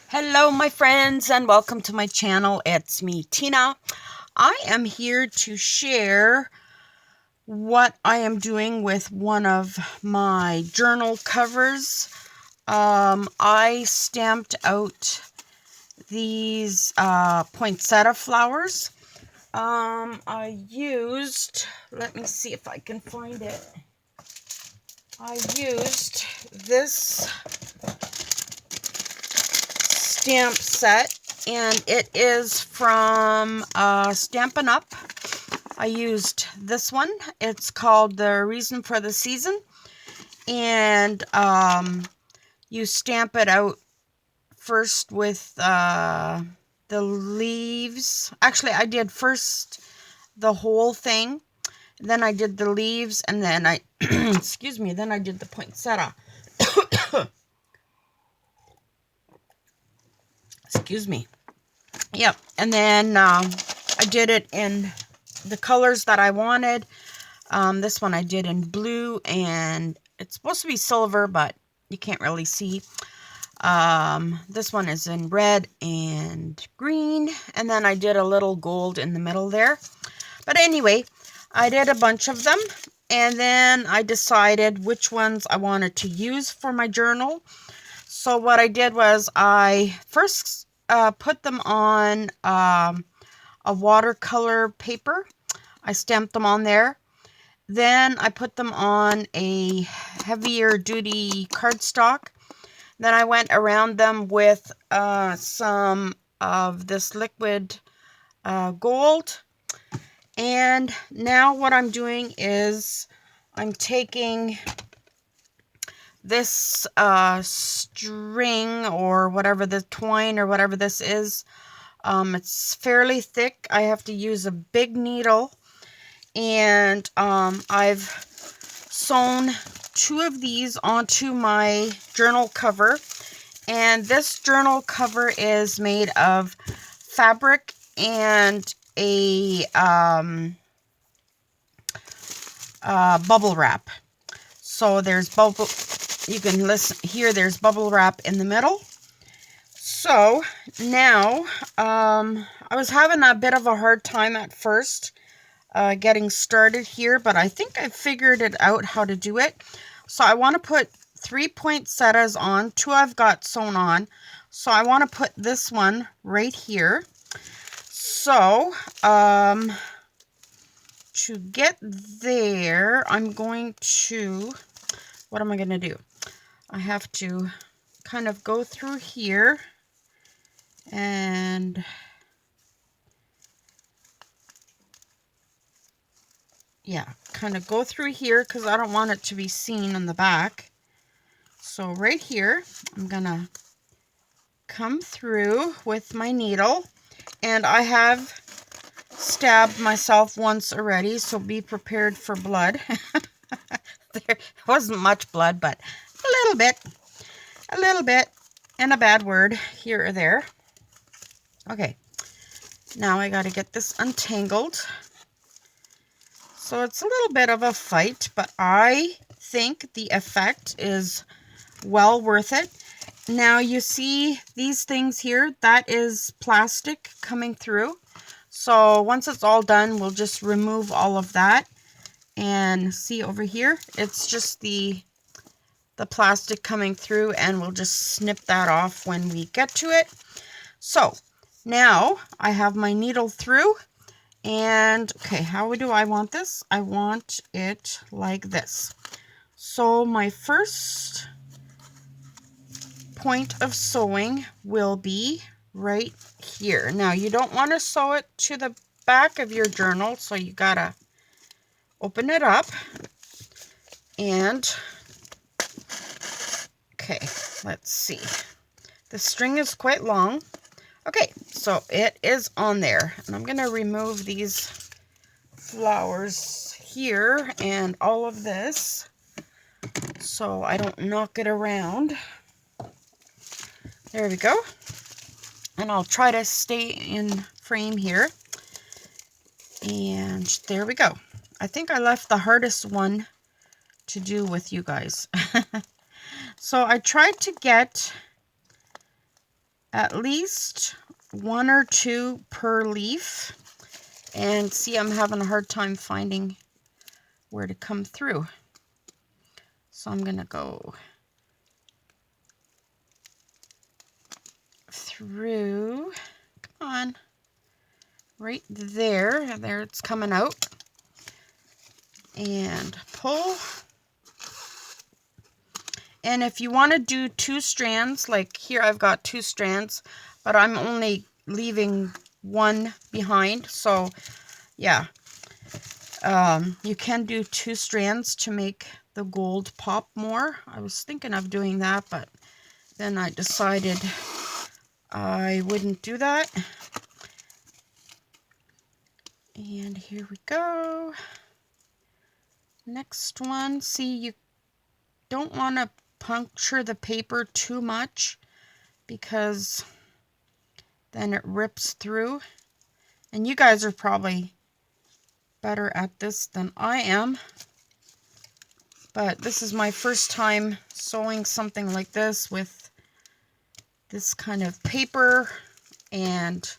Hello my friends and welcome to my channel. It's me, Tina. I am here to share what I am doing with one of my journal covers. I stamped out these poinsettia flowers. I used, let me see if I can find it. I used this stamp set, and it is from Stampin' Up. I used this one. It's called The Reason for the Season, and you stamp it out first with the leaves. Actually, I did first the whole thing, then I did the leaves, and then I excuse me, then I did the poinsettia. Excuse me. Yep, and then I did it in the colors that I wanted. This one I did in blue, and it's supposed to be silver, but you can't really see. This one is in red and green, and then I did a little gold in the middle there. But anyway, I did a bunch of them, and then I decided which ones I wanted to use for my journal. So what I did was I first put them on a watercolor paper. I stamped them on there. Then I put them on a heavier duty cardstock. Then I went around them with some of this liquid gold. And now what I'm doing is I'm taking this string or whatever, the twine or whatever this is. It's fairly thick. I have to use a big needle, and I've sewn 2 of these onto my journal cover, and this journal cover is made of fabric and a bubble wrap. So there's you can hear there's bubble wrap in the middle. So now I was having a bit of a hard time at first getting started here, but I think I figured it out how to do it. So I want to put 3 poinsettias on. 2 I've got sewn on. So I want to put this one right here. So to get there, I'm going to, what am I going to do? I have to kind of go through here and yeah, kind of go through here because I don't want it to be seen on the back. So right here, I'm gonna come through with my needle, and I have stabbed myself once already, so be prepared for blood. There wasn't much blood, but a little bit, and a bad word here or there. Okay, now I got to get this untangled. So it's a little bit of a fight, but I think the effect is well worth it. Now you see these things here, that is plastic coming through. So once it's all done, we'll just remove all of that. And see over here, it's just the plastic coming through, and we'll just snip that off when we get to it. So now I have my needle through. And okay, how do I want this? I want it like this. So my first point of sewing will be right here. Now you don't want to sew it to the back of your journal, so you gotta open it up. And okay, let's see. The string is quite long. Okay, so it is on there, and I'm going to remove these flowers here and all of this so I don't knock it around. There we go. And I'll try to stay in frame here. And there we go. I think I left the hardest one to do with you guys. So I tried to get at least 1 or 2 per leaf. And see, I'm having a hard time finding where to come through. So I'm going to go through, come on, right there. There it's coming out. And pull. And if you want to do 2 strands, like here I've got 2 strands, but I'm only leaving 1 behind. So yeah, you can do 2 strands to make the gold pop more. I was thinking of doing that, but then I decided I wouldn't do that. And here we go. Next one. See, you don't want to puncture the paper too much because then it rips through. And you guys are probably better at this than I am. But this is my first time sewing something like this with this kind of paper and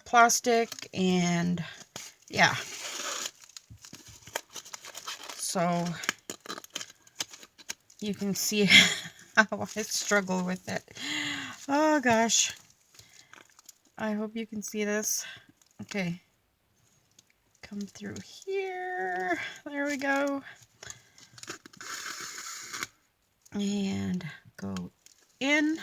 plastic, and yeah. So you can see how I struggle with it. Oh gosh. I hope you can see this. Okay. Come through here. There we go. And go in.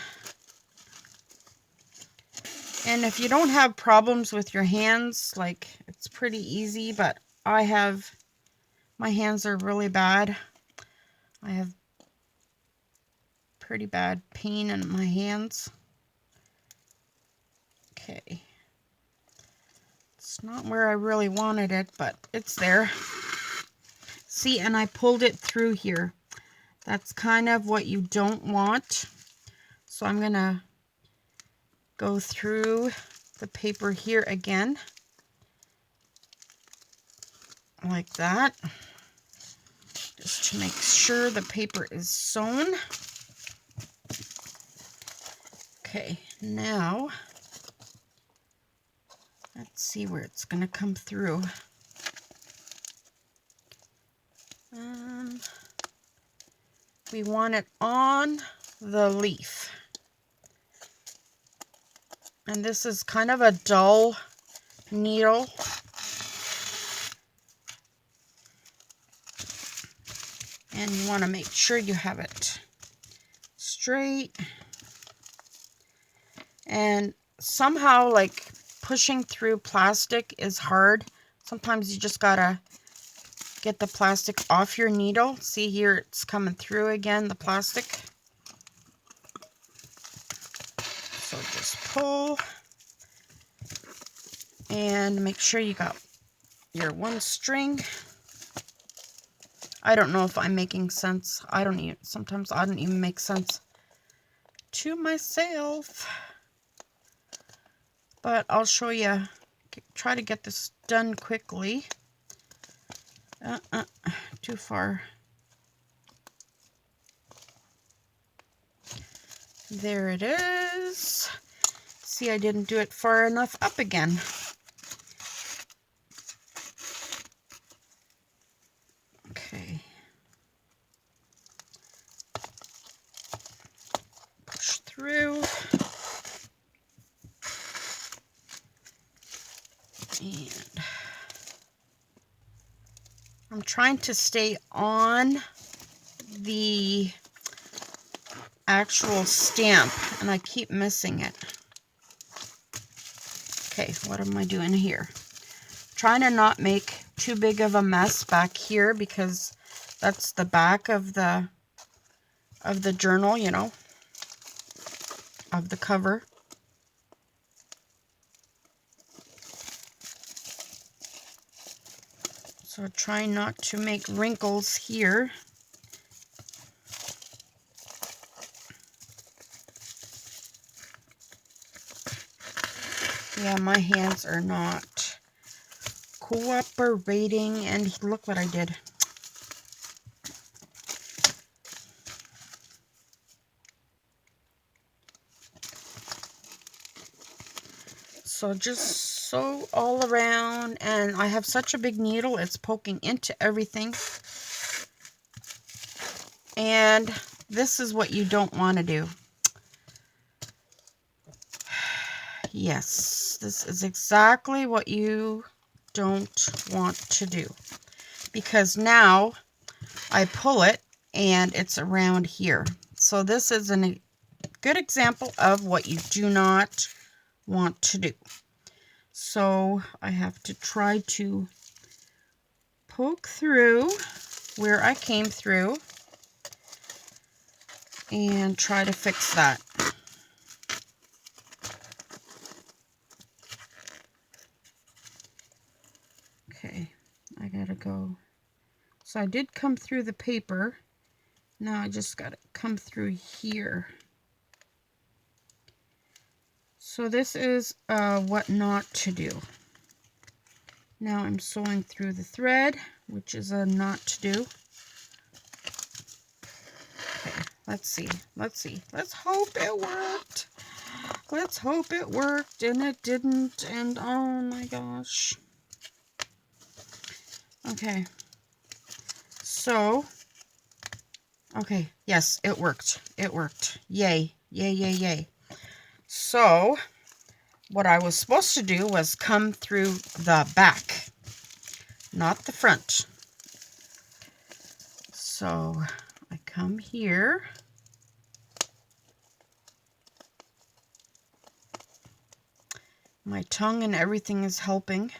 And if you don't have problems with your hands, like, it's pretty easy, but my hands are really bad. I have pretty bad pain in my hands. Okay. It's not where I really wanted it, but it's there. See, and I pulled it through here. That's kind of what you don't want. So I'm going to go through the paper here again. Like that. Just to make sure the paper is sewn. Okay, now let's see where it's going to come through. We want it on the leaf. And this is kind of a dull needle. And you want to make sure you have it straight. And somehow, like, pushing through plastic is hard. Sometimes you just gotta get the plastic off your needle. See here, it's coming through again, the plastic. So just pull. And make sure you got your 1 string. I don't know if I'm making sense. Sometimes I don't even make sense to myself. But I'll show you. Try to get this done quickly. Too far. There it is. See, I didn't do it far enough up again. Okay. Push through. And I'm trying to stay on the actual stamp, and I keep missing it. Okay, what am I doing here? Trying to not make too big of a mess back here because that's the back of the journal, you know, of the cover. So try not to make wrinkles here. Yeah, my hands are not cooperating, and look what I did. So just sew all around, and I have such a big needle, it's poking into everything. And this is what you don't want to do. Yes, this is exactly what you don't want to do. Because now I pull it and it's around here. So this is a good example of what you do not want to do. So I have to try to poke through where I came through and try to fix that. Okay, I gotta go. So I did come through the paper. Now I just gotta come through here. So this is what not to do. Now I'm sewing through the thread, which is a not to do. Okay, let's see. Let's hope it worked. Let's hope it worked, and it didn't, and oh my gosh. Okay. So, okay, yes, it worked. It worked. Yay. Yay, yay, yay. So, what I was supposed to do was come through the back, not the front. So, I come here. My tongue and everything is helping.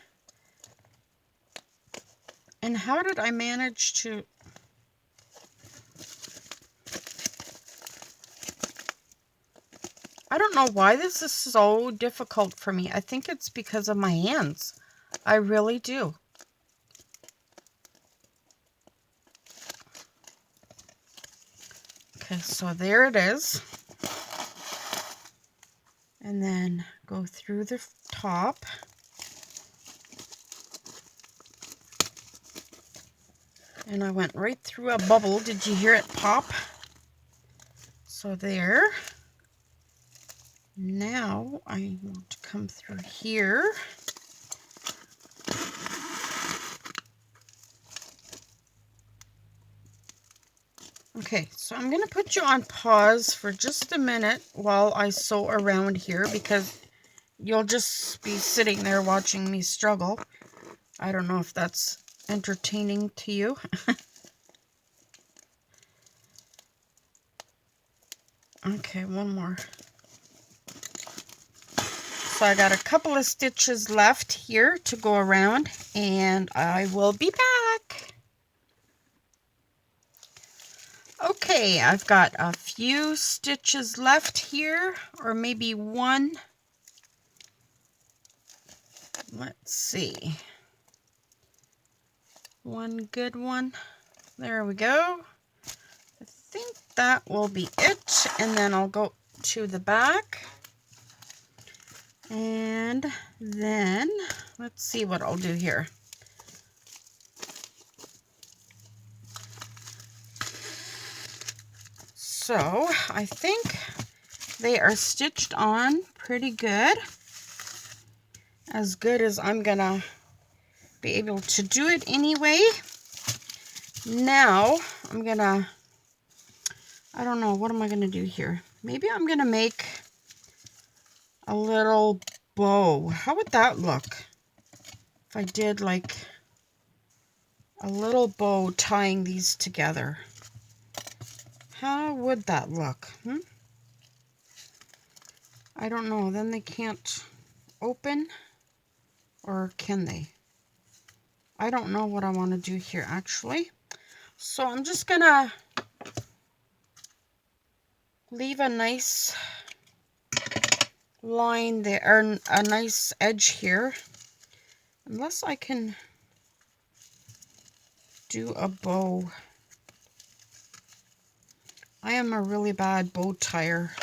And how did I manage to... I don't know why this is so difficult for me. I think it's because of my hands. I really do. Okay, so there it is. And then go through the top. And I went right through a bubble. Did you hear it pop? So there. Now I want to come through here. Okay, so I'm going to put you on pause for just a minute while I sew around here, because you'll just be sitting there watching me struggle. I don't know if that's entertaining to you. Okay, one more. So I got a couple of stitches left here to go around, and I will be back. Okay, I've got a few stitches left here, or maybe one. Let's see. One good one. There we go. I think that will be it. And then I'll go to the back. And then, let's see what I'll do here. So, I think they are stitched on pretty good. As good as I'm gonna be able to do it anyway. Now, I'm gonna, I don't know, what am I gonna do here? Maybe I'm gonna make a little bow. How would that look if I did like a little bow tying these together? How would that look? I don't know. Then they can't open, or can they? I don't know what I want to do here actually. So I'm just gonna leave a nice line there, or a nice edge here, unless I can do a bow. I am a really bad bow tire.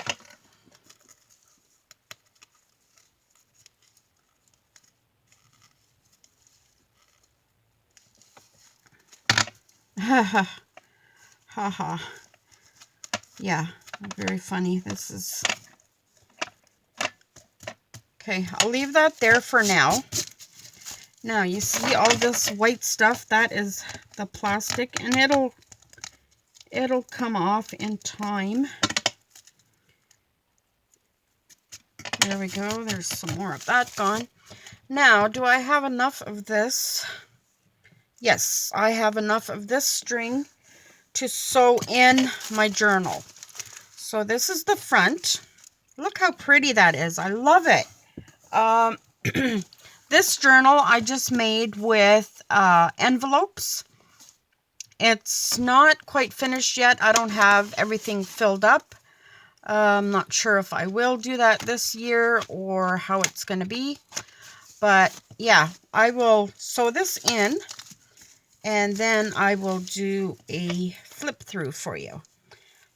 Ha ha. Yeah, very funny. This is Okay, I'll leave that there for now. Now you see all this white stuff, that is the plastic, and it'll come off in time. There we go, there's some more of that gone. Now, do I have enough of this? Yes, I have enough of this string to sew in my journal. So this is the front. Look how pretty that is. I love it. This journal I just made with envelopes. It's not quite finished yet. I don't have everything filled up. I'm not sure if I will do that this year or how it's going to be. But yeah, I will sew this in and then I will do a flip through for you.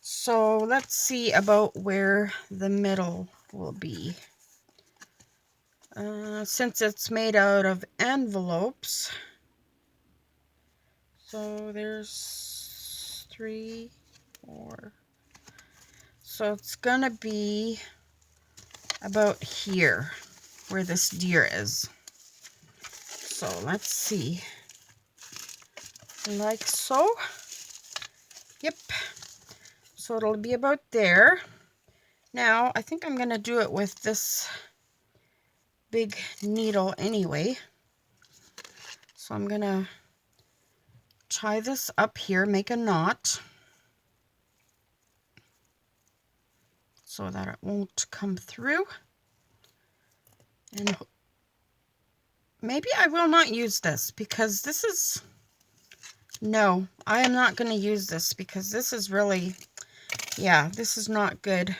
So let's see about where the middle will be. Since it's made out of envelopes, so there's 3, 4, so it's gonna be about here where this deer is. So let's see, like so. Yep, so it'll be about there. Now I think I'm gonna do it with this big needle anyway. So I'm gonna tie this up here, make a knot so that it won't come through. And maybe I will not use this because this is, no, I am not going to use this because this is really, yeah, this is not good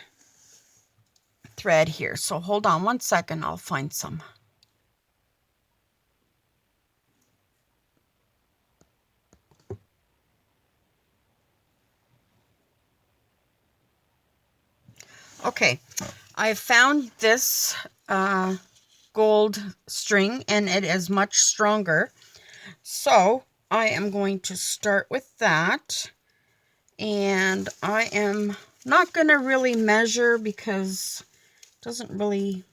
thread here. So hold on one second, I'll find some. Okay, I found this gold string and it is much stronger. So I am going to start with that, and I am not going to really measure because it doesn't really,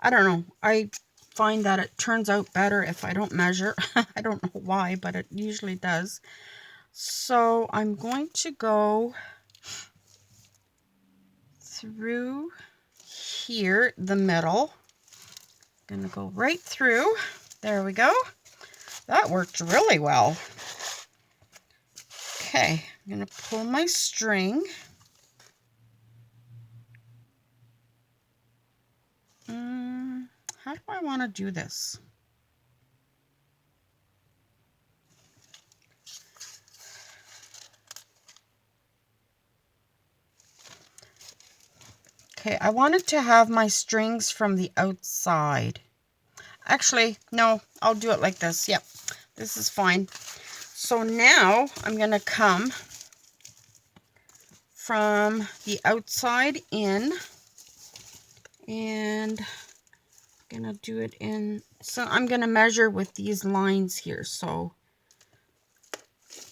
I don't know, I find that it turns out better if I don't measure. I don't know why, but it usually does. So I'm going to go through here, the middle. I'm going to go right through. There we go. That worked really well. Okay, I'm going to pull my string. How do I want to do this? Okay, I wanted to have my strings from the outside. Actually, no, I'll do it like this. Yep, this is fine. So now I'm going to come from the outside in, and I'm going to do it in, so I'm going to measure with these lines here. So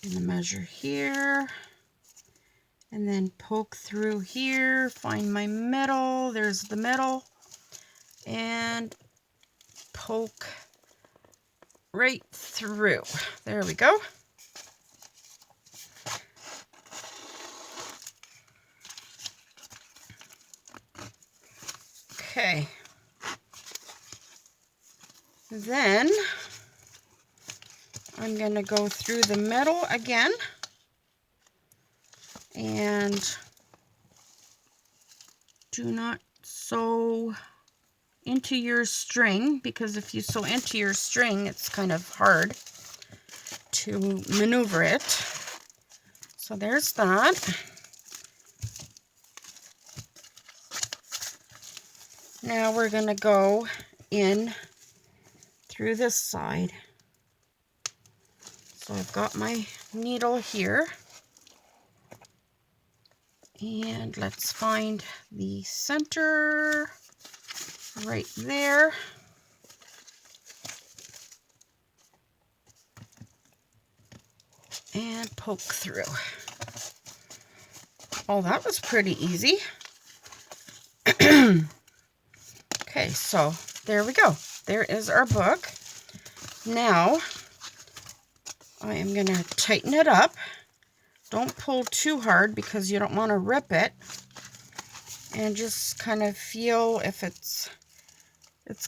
I'm going to measure here and then poke through here, find my middle, there's the middle, and poke right through. There we go. Okay. Then I'm going to go through the middle again and do not sew into your string, because if you sew into your string, it's kind of hard to maneuver it. So there's that. Now we're going to go in through this side. So I've got my needle here. And let's find the center right there. And poke through. Oh, that was pretty easy. Okay, so there we go. There is our book. Now, I am going to tighten it up. Don't pull too hard because you don't want to rip it. And just kind of feel if it's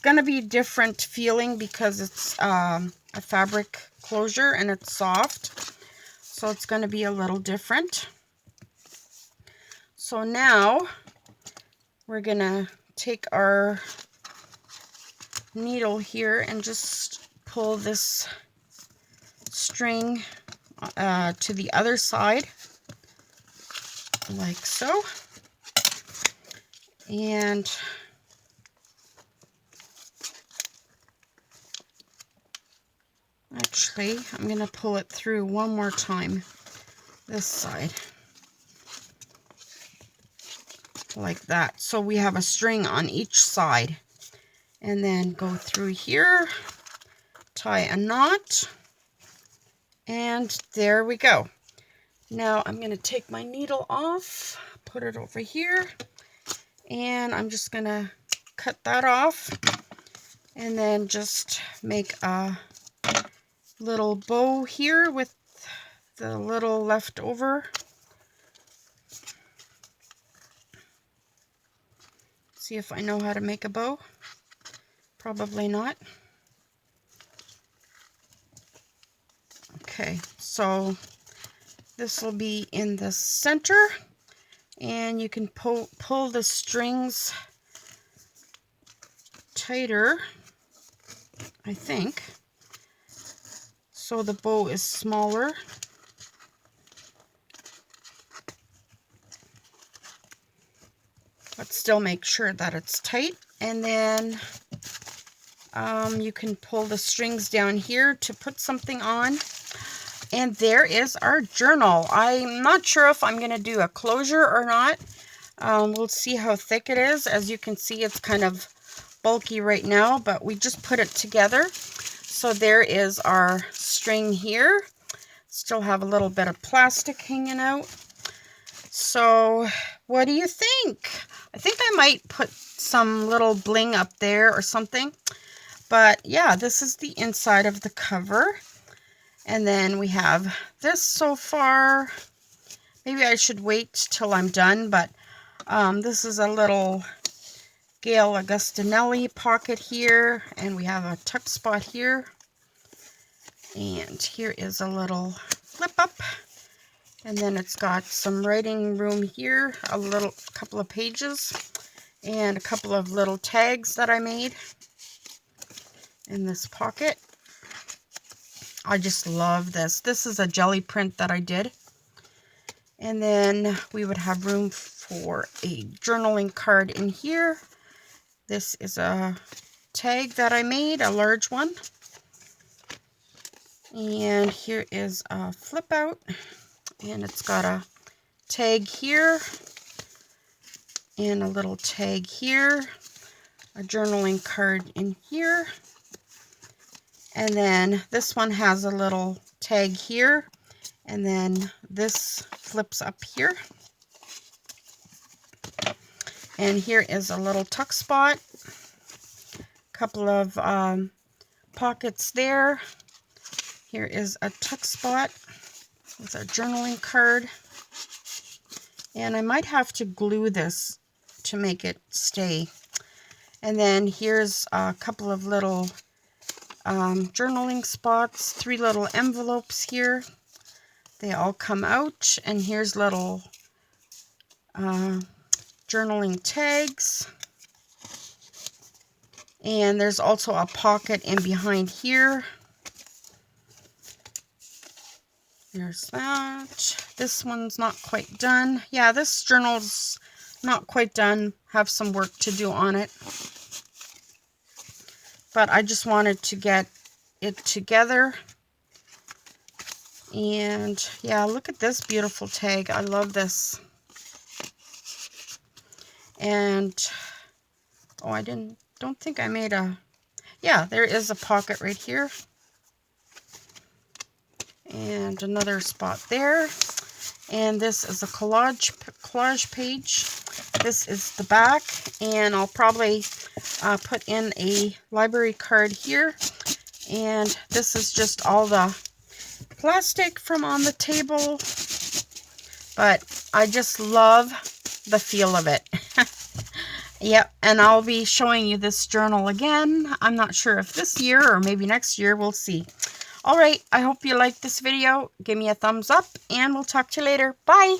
going to be different feeling because it's a fabric closure and it's soft. So it's going to be a little different. So now we're going to take our needle here and just pull this string to the other side like so. And actually, I'm going to pull it through one more time, this side, like that. So we have a string on each side. And then go through here, tie a knot, and there we go. Now I'm going to take my needle off, put it over here, and I'm just going to cut that off, and then just make a little bow here with the little leftover. See if I know how to make a bow. Probably not. Okay, so this will be in the center, and you can pull the strings tighter, I think, so the bow is smaller. But still make sure that it's tight. And then you can pull the strings down here to put something on. And there is our journal. I'm not sure if I'm going to do a closure or not. We'll see how thick it is. As you can see, it's kind of bulky right now, but we just put it together. So there is our string here. Still have a little bit of plastic hanging out. So what do you think? I think I might put some little bling up there or something. But yeah, this is the inside of the cover. And then we have this so far. Maybe I should wait till I'm done, but this is a little Gail Augustinelli pocket here. And we have a tuck spot here. And here is a little flip up. And then it's got some writing room here, a couple of pages, and a couple of little tags that I made in this pocket. I just love this. This is a jelly print that I did. And then we would have room for a journaling card in here. This is a tag that I made, a large one. And here is a flip out. And it's got a tag here. And a little tag here. A journaling card in here. And then this one has a little tag here. And then this flips up here. And here is a little tuck spot. A couple of pockets there. Here is a tuck spot with a journaling card. And I might have to glue this to make it stay. And then here's a couple of little journaling spots, 3 little envelopes here. They all come out, and here's little journaling tags. And there's also a pocket in behind here. There's that. This one's not quite done. Yeah, this journal's not quite done. Have some work to do on it. But I just wanted to get it together. And yeah, look at this beautiful tag. I love this. And oh, I don't think I made a, yeah, there is a pocket right here. And another spot there. And this is a collage page. This is the back, and I'll probably put in a library card here. And this is just all the plastic from on the table. But I just love the feel of it. Yep, and I'll be showing you this journal again. I'm not sure if this year or maybe next year. We'll see. All right, I hope you liked this video. Give me a thumbs up, and we'll talk to you later. Bye!